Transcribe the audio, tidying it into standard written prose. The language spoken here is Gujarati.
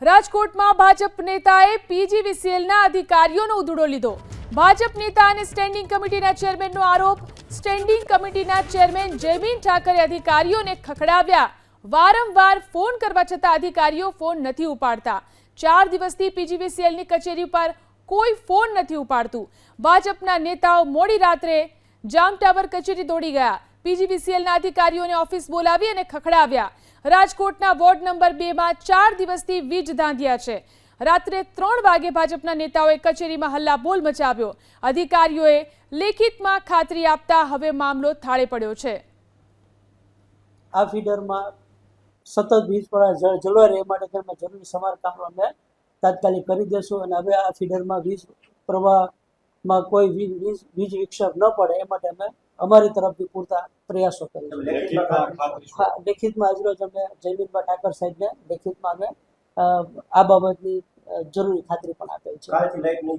રાજકોટમાં ભાજપ નેતાએ પીજીવીસીએલના અધિકારીઓનો ઉધડો લીધો। ભાજપ નેતા અને સ્ટેન્ડિંગ કમિટીના ચેરમેનનો આરોપ। સ્ટેન્ડિંગ કમિટીના ચેરમેન જયમીન ઠાકરે અધિકારીઓને ખખડાવ્યા। વારંવાર ફોન કરવા છતાં અધિકારીઓ ફોન નથી ઉપાડતા। 4 દિવસથી પીજીવીસીએલની કચેરી પર કોઈ ફોન નથી ઉપાડતું। ભાજપના નેતાઓ મોડી રાત્રે જામ ટાવર કચેરી દોડી ગયા। પીજીવીસીએલના અધિકારીઓને ઓફિસ બોલાવી અને ખખડાવ્યા। રાજકોટના વોર્ડ નંબર 2 માં 4 દિવસથી વીજ ધાંધિયા છે। રાત્રે 3 વાગે ભાજપના નેતાઓએ કચેરીમાં હલ્લાબોલ મચાવ્યો। અધિકારીઓએ લેખિતમાં ખાતરી આપતા હવે મામલો થાળે પડ્યો છે। આ ફીડરમાં સતત વીજ પ્રવાહ જળવાઈ રહે માટે તેમાં જરૂરી સમારકામ અમે તાત્કાલિક કરી દેશું અને હવે આ ફીડરમાં વીજ પ્રવાહમાં કોઈ વીજ વિક્ષેપ ન પડે એ માટે અમે અમારી તરફથી પૂરતા પ્રયાસો કરીશું। લેખિતમાં આજરોજ અમે જયમીનભાઈ ઠાકર સાહેબને લેખિતમાં અમે આ બાબતની જરૂરી ખાતરી પણ આપેલ છે।